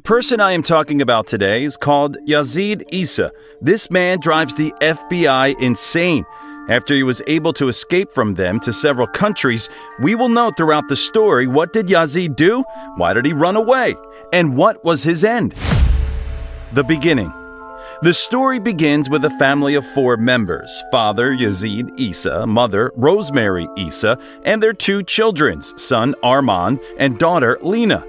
The person I am talking about today is called YAZEED ESSA. This man drives the FBI insane. After he was able to escape from them to several countries, we will know throughout the story what did YAZEED do, why did he run away, and what was his end. The beginning. The story begins with a family of 4 members: father YAZEED ESSA, mother Rosemary ESSA, and their 2 children, son Armand and daughter Lena.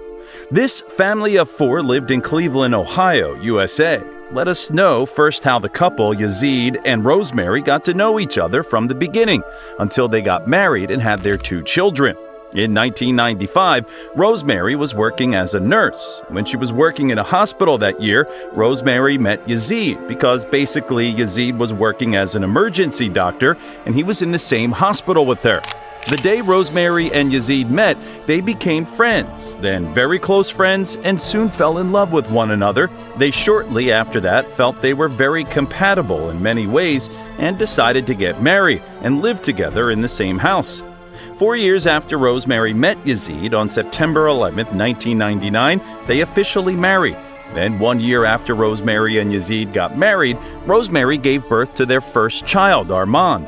This family of 4 lived in Cleveland, Ohio, USA. Let us know first how the couple, YAZEED and Rosemary, got to know each other from the beginning until they got married and had their 2 children. In 1995, Rosemary was working as a nurse. When she was working in a hospital that year, Rosemary met YAZEED because basically YAZEED was working as an emergency doctor and he was in the same hospital with her. The day Rosemary and YAZEED met, they became friends, then very close friends, and soon fell in love with one another. They shortly after that felt they were very compatible in many ways and decided to get married and live together in the same house. 4 years after Rosemary met YAZEED on September 11, 1999, they officially married. Then 1 year after Rosemary and YAZEED got married, Rosemary gave birth to their first child, Armand.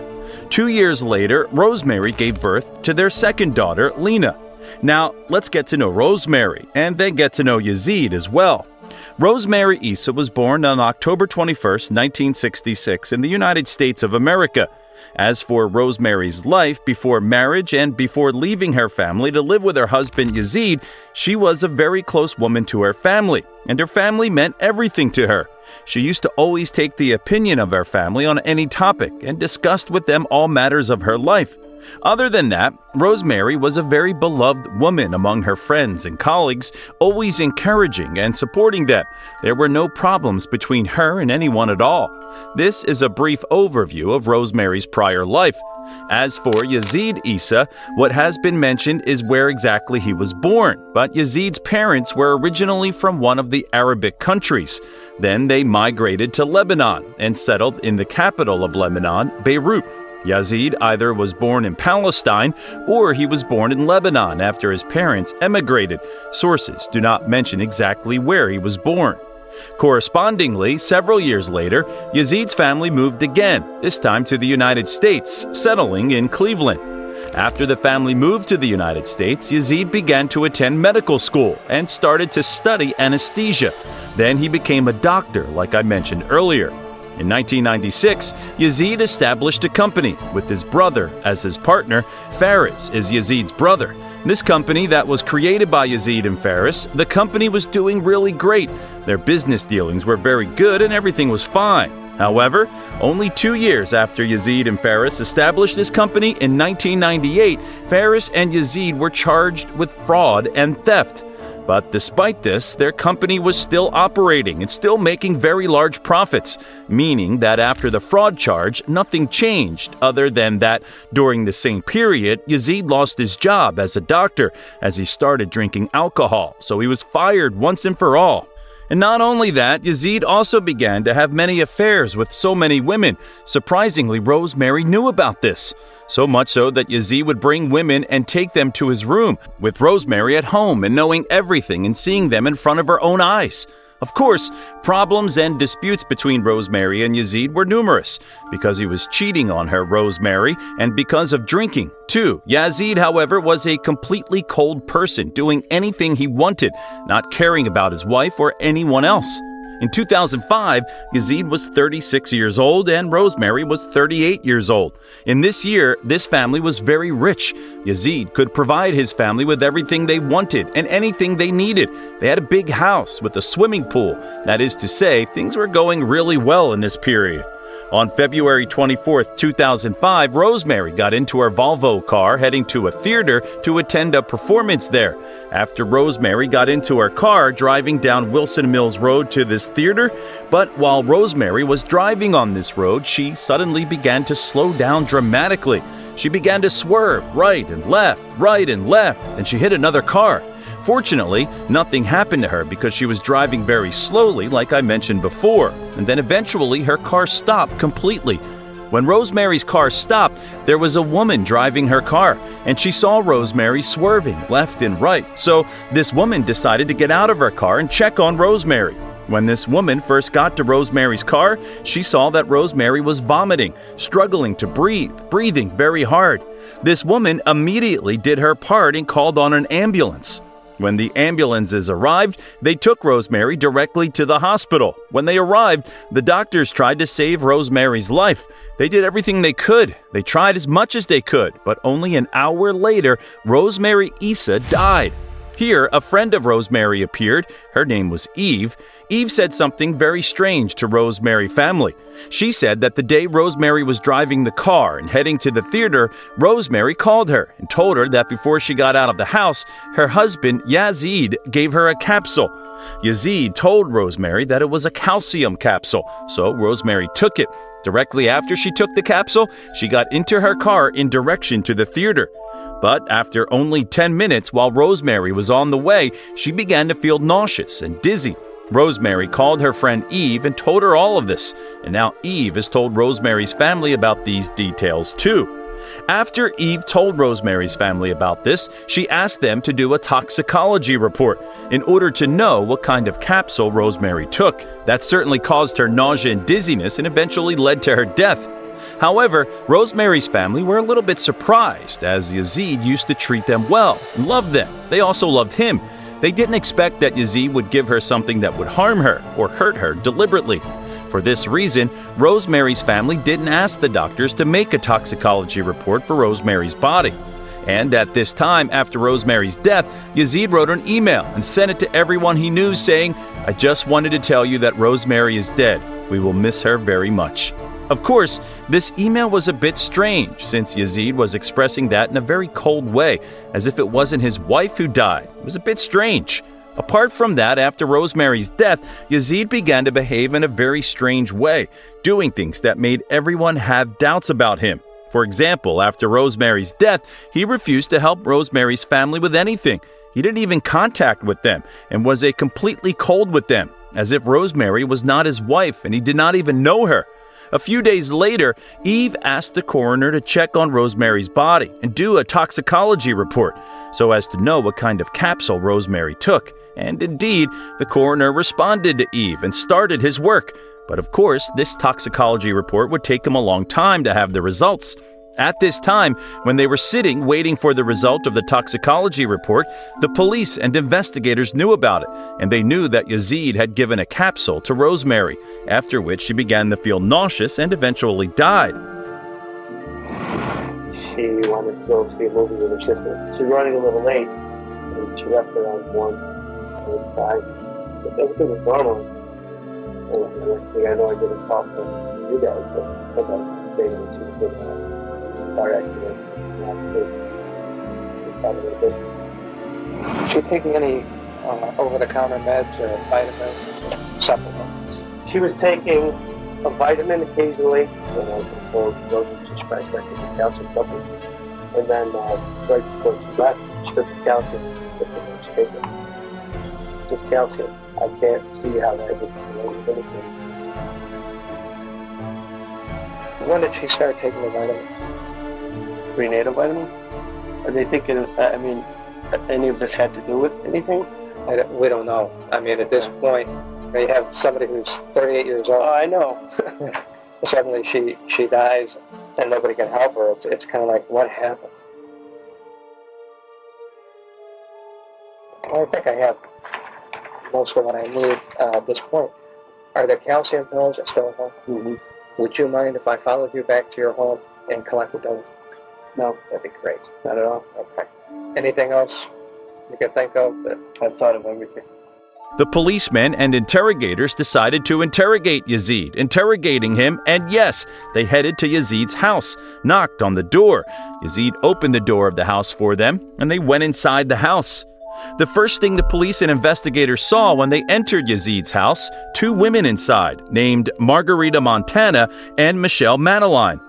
2 years later, Rosemary gave birth to their second daughter, Lena. Now, let's get to know Rosemary and then get to know YAZEED as well. Rosemary ESSA was born on October 21, 1966 in the United States of America. As for Rosemary's life before marriage and before leaving her family to live with her husband YAZEED, she was a very close woman to her family, and her family meant everything to her. She used to always take the opinion of her family on any topic and discussed with them all matters of her life. Other than that, Rosemary was a very beloved woman among her friends and colleagues, always encouraging and supporting them. There were no problems between her and anyone at all. This is a brief overview of Rosemary's prior life. As for YAZEED ESSA, what has been mentioned is where exactly he was born, but YAZEED's parents were originally from one of the Arabic countries. Then they migrated to Lebanon and settled in the capital of Lebanon, Beirut. YAZEED either was born in Palestine or he was born in Lebanon after his parents emigrated. Sources do not mention exactly where he was born. Correspondingly, several years later, YAZEED's family moved again, this time to the United States, settling in Cleveland. After the family moved to the United States, YAZEED began to attend medical school and started to study anesthesia. Then he became a doctor, like I mentioned earlier. In 1996, YAZEED established a company with his brother as his partner. Faris is YAZEED's brother. This company that was created by YAZEED and Faris, the company was doing really great. Their business dealings were very good and everything was fine. However, only 2 years after YAZEED and Faris established this company in 1998, Faris and YAZEED were charged with fraud and theft. But despite this, their company was still operating and still making very large profits, meaning that after the fraud charge, nothing changed other than that during the same period, YAZEED lost his job as a doctor as he started drinking alcohol, so he was fired once and for all. And not only that, YAZEED also began to have many affairs with so many women. Surprisingly, Rosemary knew about this. So much so that YAZEED would bring women and take them to his room, with Rosemary at home and knowing everything and seeing them in front of her own eyes. Of course, problems and disputes between Rosemary and YAZEED were numerous, because he was cheating on her, Rosemary, and because of drinking, too. YAZEED, however, was a completely cold person, doing anything he wanted, not caring about his wife or anyone else. In 2005, YAZEED was 36 years old and Rosemary was 38 years old. In this year, this family was very rich. YAZEED could provide his family with everything they wanted and anything they needed. They had a big house with a swimming pool. That is to say, things were going really well in this period. On February 24, 2005, Rosemary got into her Volvo car heading to a theater to attend a performance there. After Rosemary got into her car driving down Wilson Mills Road to this theater, but while Rosemary was driving on this road, she suddenly began to slow down dramatically. She began to swerve right and left, and she hit another car. Fortunately, nothing happened to her because she was driving very slowly, like I mentioned before, and then eventually her car stopped completely. When Rosemary's car stopped, there was a woman driving her car, and she saw Rosemary swerving left and right. So this woman decided to get out of her car and check on Rosemary. When this woman first got to Rosemary's car, she saw that Rosemary was vomiting, struggling to breathe, breathing very hard. This woman immediately did her part and called on an ambulance. When the ambulances arrived, they took Rosemary directly to the hospital. When they arrived, the doctors tried to save Rosemary's life. They did everything they could. They tried as much as they could, but only an hour later, Rosemary ESSA died. Here, a friend of Rosemary appeared. Her name was Eve. Eve said something very strange to Rosemary's family. She said that the day Rosemary was driving the car and heading to the theater, Rosemary called her and told her that before she got out of the house, her husband, YAZEED, gave her a capsule. YAZEED told Rosemary that it was a calcium capsule, so Rosemary took it. Directly after she took the capsule, she got into her car in direction to the theater. But after only 10 minutes while Rosemary was on the way, she began to feel nauseous and dizzy. Rosemary called her friend Eve and told her all of this, and now Eve has told Rosemary's family about these details too. After Eve told Rosemary's family about this, she asked them to do a toxicology report in order to know what kind of capsule Rosemary took. That certainly caused her nausea and dizziness and eventually led to her death. However, Rosemary's family were a little bit surprised, as YAZEED used to treat them well and loved them. They also loved him. They didn't expect that YAZEED would give her something that would harm her or hurt her deliberately. For this reason, Rosemary's family didn't ask the doctors to make a toxicology report for Rosemary's body. And at this time, after Rosemary's death, YAZEED wrote an email and sent it to everyone he knew saying, "I just wanted to tell you that Rosemary is dead. We will miss her very much." Of course, this email was a bit strange since YAZEED was expressing that in a very cold way, as if it wasn't his wife who died. It was a bit strange. Apart from that, after Rosemary's death, YAZEED began to behave in a very strange way, doing things that made everyone have doubts about him. For example, after Rosemary's death, he refused to help Rosemary's family with anything. He didn't even contact with them and was completely cold with them, as if Rosemary was not his wife and he did not even know her. A few days later, Eve asked the coroner to check on Rosemary's body and do a toxicology report so as to know what kind of capsule Rosemary took. And indeed, the coroner responded to Eve and started his work. But of course, this toxicology report would take him a long time to have the results. At this time, when they were sitting waiting for the result of the toxicology report, the police and investigators knew about it, and they knew that YAZEED had given a capsule to Rosemary, after which she began to feel nauseous and eventually died. She wanted to go see a movie with her sister. She was running a little late, and she left around 1:45. But everything was normal. And the next thing I know, I get a call from you guys about saying that she was in a car accident. Is she taking any over-the-counter meds or vitamins, supplements? She was taking a vitamin occasionally, and I was told to prescribe her a calcium supplement. And then right before she left, she took the calcium. Just calcium. I can't see how that would relate to anything. When did she start taking the vitamins? Prenatal vitamins? Are they thinking, any of this had to do with anything? We don't know. I mean, at this point, they have somebody who's 38 years old. Oh, I know. Suddenly she dies and nobody can help her. It's kind of like, what happened? I think I have most of what I need at this point. Are there calcium pills still at home? Mm-hmm. Would you mind if I followed you back to your home and collected those? No. That'd be great. Not at all? Okay. Anything else you can think of? I've thought of everything. The policemen and interrogators decided to interrogate YAZEED, interrogating him, and yes, they headed to YAZEED's house, knocked on the door. YAZEED opened the door of the house for them, and they went inside the house. The first thing the police and investigators saw when they entered YAZEED's house, two women inside, named Margarita Montana and Michelle Madeline.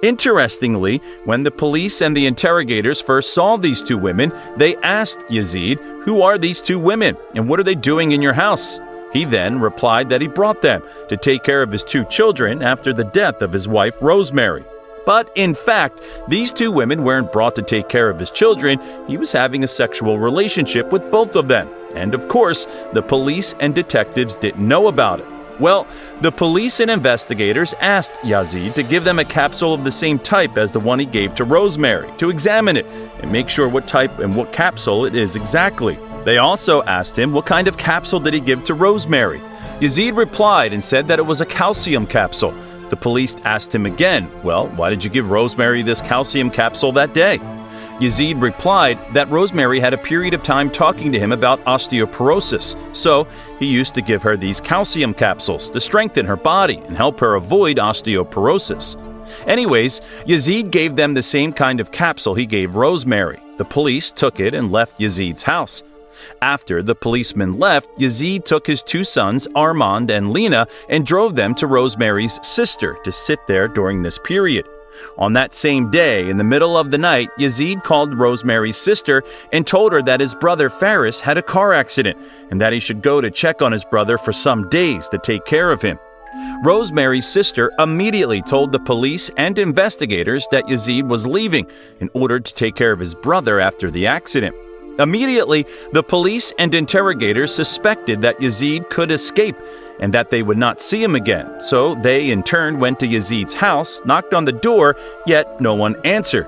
Interestingly, when the police and the interrogators first saw these two women, they asked YAZEED, "Who are these two women, and what are they doing in your house?" He then replied that he brought them to take care of his 2 children after the death of his wife, Rosemary. But in fact, these 2 women weren't brought to take care of his children. He was having a sexual relationship with both of them. And of course, the police and detectives didn't know about it. Well, the police and investigators asked YAZEED to give them a capsule of the same type as the one he gave to Rosemary to examine it and make sure what type and what capsule it is exactly. They also asked him what kind of capsule did he give to Rosemary. YAZEED replied and said that it was a calcium capsule. The police asked him again, well, why did you give Rosemary this calcium capsule that day? YAZEED replied that Rosemary had a period of time talking to him about osteoporosis, so he used to give her these calcium capsules to strengthen her body and help her avoid osteoporosis. Anyways, YAZEED gave them the same kind of capsule he gave Rosemary. The police took it and left YAZEED's house. After the policeman left, YAZEED took his 2 sons, Armand and Lena, and drove them to Rosemary's sister to sit there during this period. On that same day, in the middle of the night, YAZEED called Rosemary's sister and told her that his brother Faris had a car accident and that he should go to check on his brother for some days to take care of him. Rosemary's sister immediately told the police and investigators that YAZEED was leaving in order to take care of his brother after the accident. Immediately, the police and interrogators suspected that YAZEED could escape and that they would not see him again, so they in turn went to YAZEED's house, knocked on the door, yet no one answered.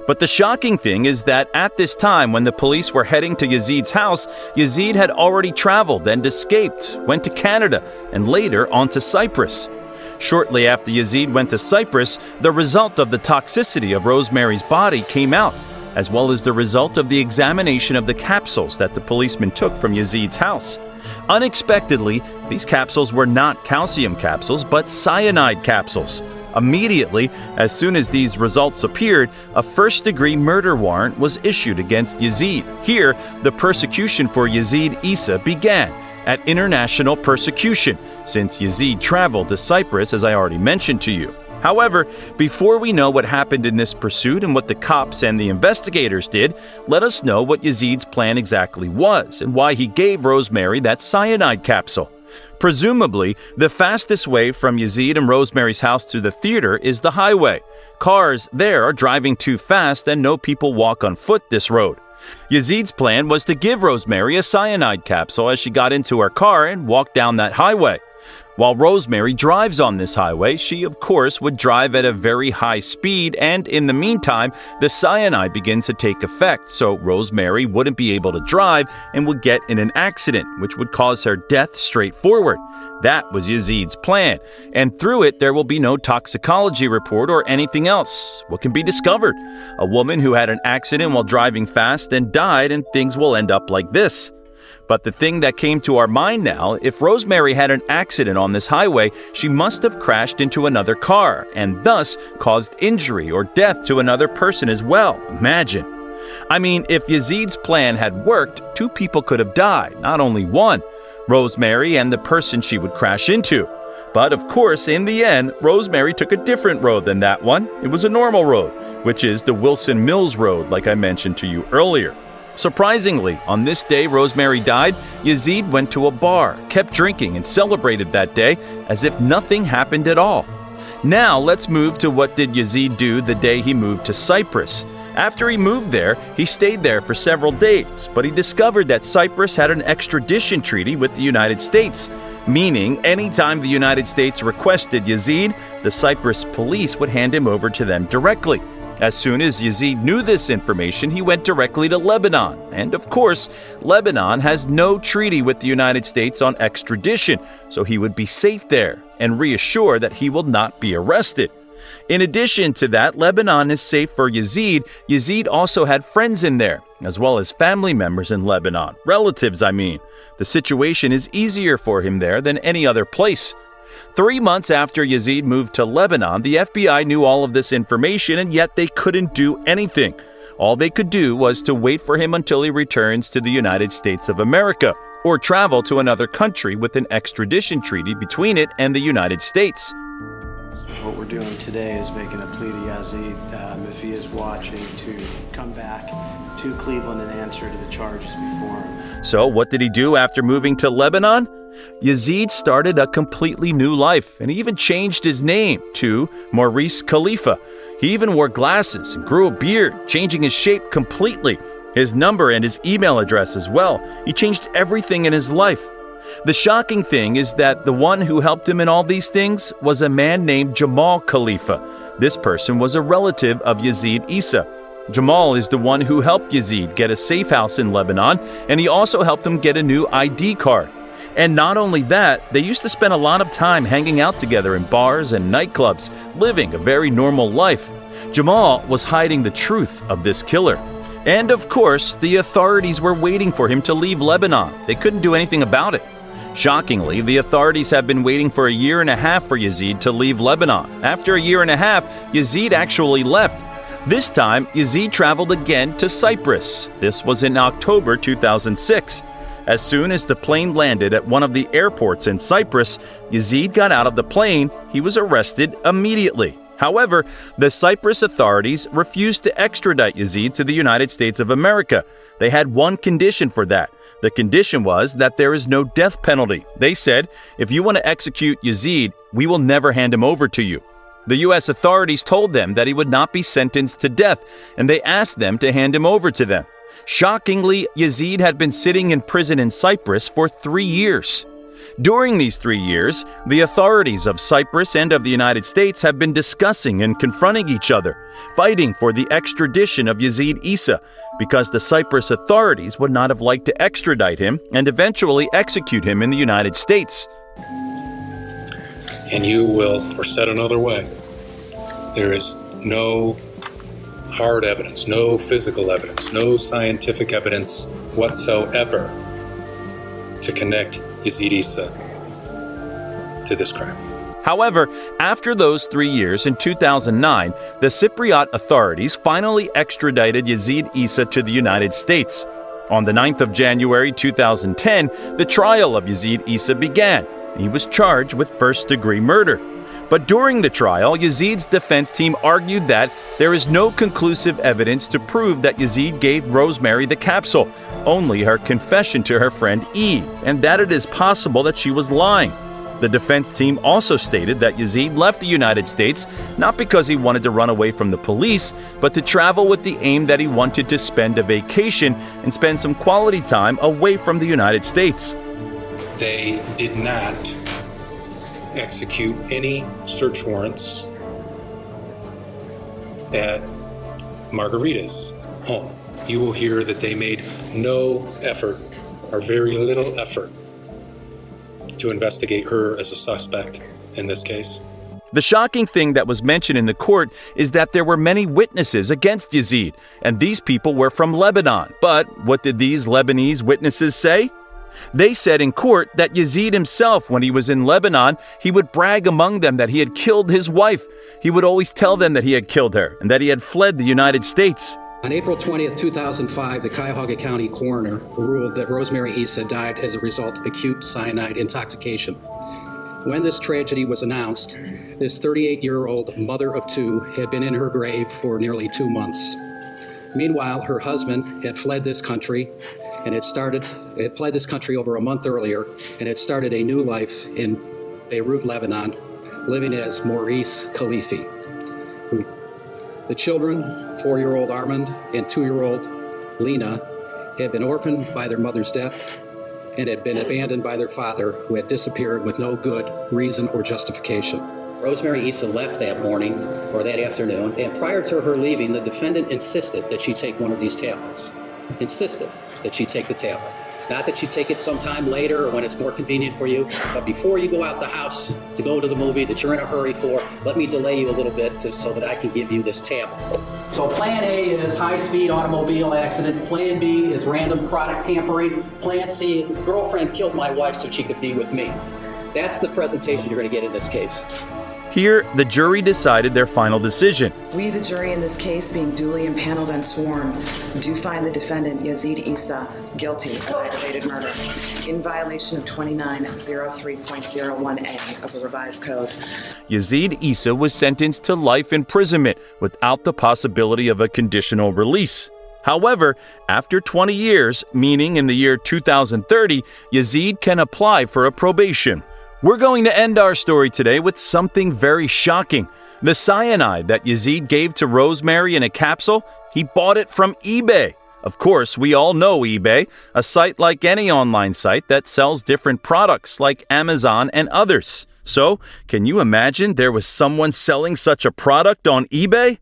But the shocking thing is that at this time when the police were heading to YAZEED's house, YAZEED had already traveled and escaped, went to Canada, and later on to Cyprus. Shortly after YAZEED went to Cyprus, the result of the toxicity of Rosemary's body came out, as well as the result of the examination of the capsules that the policeman took from YAZEED's house. Unexpectedly, these capsules were not calcium capsules, but cyanide capsules. Immediately, as soon as these results appeared, a first-degree murder warrant was issued against YAZEED. Here, the persecution for YAZEED ESSA began at international persecution, since YAZEED traveled to Cyprus, as I already mentioned to you. However, before we know what happened in this pursuit and what the cops and the investigators did, let us know what YAZEED's plan exactly was and why he gave Rosemary that cyanide capsule. Presumably, the fastest way from YAZEED and Rosemary's house to the theater is the highway. Cars there are driving too fast and no people walk on foot this road. YAZEED's plan was to give Rosemary a cyanide capsule as she got into her car and walked down that highway. While Rosemary drives on this highway, she of course would drive at a very high speed, and in the meantime, the cyanide begins to take effect, so Rosemary wouldn't be able to drive and would get in an accident, which would cause her death straightforward. That was YAZEED's plan, and through it there will be no toxicology report or anything else. What can be discovered? A woman who had an accident while driving fast and died, and things will end up like this. But the thing that came to our mind now, if Rosemary had an accident on this highway, she must have crashed into another car and thus caused injury or death to another person as well. Imagine. I mean, if YAZEED's plan had worked, 2 people could have died, not only one, Rosemary and the person she would crash into. But of course, in the end, Rosemary took a different road than that one. It was a normal road, which is the Wilson Mills Road, like I mentioned to you earlier. Surprisingly, on this day Rosemary died, YAZEED went to a bar, kept drinking, and celebrated that day as if nothing happened at all. Now let's move to what did YAZEED do the day he moved to Cyprus. After he moved there, he stayed there for several days, but he discovered that Cyprus had an extradition treaty with the United States, meaning anytime the United States requested YAZEED, the Cyprus police would hand him over to them directly. As soon as YAZEED knew this information, he went directly to Lebanon. And of course, Lebanon has no treaty with the United States on extradition, so he would be safe there and reassured that he will not be arrested. In addition to that, Lebanon is safe for YAZEED. YAZEED also had friends in there, as well as family members in Lebanon, relatives I mean. The situation is easier for him there than any other place. 3 months after YAZEED moved to Lebanon, the FBI knew all of this information, and yet they couldn't do anything. All they could do was to wait for him until he returns to the United States of America, or travel to another country with an extradition treaty between it and the United States. What we're doing today is making a plea to YAZEED, if he is watching, to come back to Cleveland and answer to the charges before him. So what did he do after moving to Lebanon? YAZEED started a completely new life and he even changed his name to Maurice Khalifa. He even wore glasses and grew a beard, changing his shape completely. His number and his email address as well. He changed everything in his life. The shocking thing is that the one who helped him in all these things was a man named Jamal Khalifa. This person was a relative of YAZEED Issa. Jamal is the one who helped YAZEED get a safe house in Lebanon, and he also helped him get a new ID card. And not only that, they used to spend a lot of time hanging out together in bars and nightclubs, living a very normal life. Jamal was hiding the truth of this killer. And of course, the authorities were waiting for him to leave Lebanon. They couldn't do anything about it. Shockingly, the authorities have been waiting for a year and a half for YAZEED to leave Lebanon. After a year and a half, YAZEED actually left. This time, YAZEED traveled again to Cyprus. This was in October 2006. As soon as the plane landed at one of the airports in Cyprus, YAZEED got out of the plane. He was arrested immediately. However, the Cyprus authorities refused to extradite YAZEED to the United States of America. They had one condition for that. The condition was that there is no death penalty. They said, if you want to execute YAZEED, we will never hand him over to you. The U.S. authorities told them that he would not be sentenced to death, and they asked them to hand him over to them. Shockingly, YAZEED had been sitting in prison in Cyprus for 3 years. During these 3 years, the authorities of Cyprus and of the United States have been discussing and confronting each other, fighting for the extradition of YAZEED Issa, because the Cyprus authorities would not have liked to extradite him and eventually execute him in the United States. And you will, or said another way, there is no hard evidence, no physical evidence, no scientific evidence whatsoever to connect YAZEED Issa to this crime. However, after those 3 years in 2009, the Cypriot authorities finally extradited YAZEED Issa to the United States. On the 9th of January 2010, the trial of YAZEED Issa began. He was charged with first-degree murder. But during the trial, YAZEED's defense team argued that there is no conclusive evidence to prove that YAZEED gave Rosemary the capsule, only her confession to her friend Eve, and that it is possible that she was lying. The defense team also stated that YAZEED left the United States not because he wanted to run away from the police, but to travel with the aim that he wanted to spend a vacation and spend some quality time away from the United States. They did not execute any search warrants at Margarita's home. You will hear that they made no effort, or very little effort, to investigate her as a suspect in this case. The shocking thing that was mentioned in the court is that there were many witnesses against YAZEED, and these people were from Lebanon. But what did these Lebanese witnesses say? They said in court that YAZEED himself, when he was in Lebanon, he would brag among them that he had killed his wife. He would always tell them that he had killed her and that he had fled the United States. On April 20th, 2005, the Cuyahoga County coroner ruled that Rosemary Issa died as a result of acute cyanide intoxication. When this tragedy was announced, this 38-year-old mother of two had been in her grave for nearly 2 months. Meanwhile, her husband had fled this country and had fled this country over a month earlier and had started a new life in Beirut, Lebanon, living as Maurice Khalifa. The children, 4-year-old Armand and 2-year-old Lena, had been orphaned by their mother's death and had been abandoned by their father, who had disappeared with no good reason or justification. Rosemary Issa left that morning or that afternoon, and prior to her leaving, the defendant insisted that she take one of these tablets. Insisted that she take the tablet. Not that you take it sometime later or when it's more convenient for you, but before you go out the house to go to the movie that you're in a hurry for, let me delay you a little bit so that I can give you this tablet. So plan A is high-speed automobile accident. Plan B is random product tampering. Plan C is the girlfriend killed my wife so she could be with me. That's the presentation you're going to get in this case. Here, the jury decided their final decision. We, the jury in this case, being duly impaneled and sworn, do find the defendant, YAZEED Issa, guilty of aggravated murder in violation of 2903.01a of the revised code. YAZEED Issa was sentenced to life imprisonment without the possibility of a conditional release. However, after 20 years, meaning in the year 2030, YAZEED can apply for a probation. We're going to end our story today with something very shocking. The cyanide that YAZEED gave to Rosemary in a capsule, he bought it from eBay. Of course, we all know eBay, a site like any online site that sells different products like Amazon and others. So, can you imagine there was someone selling such a product on eBay?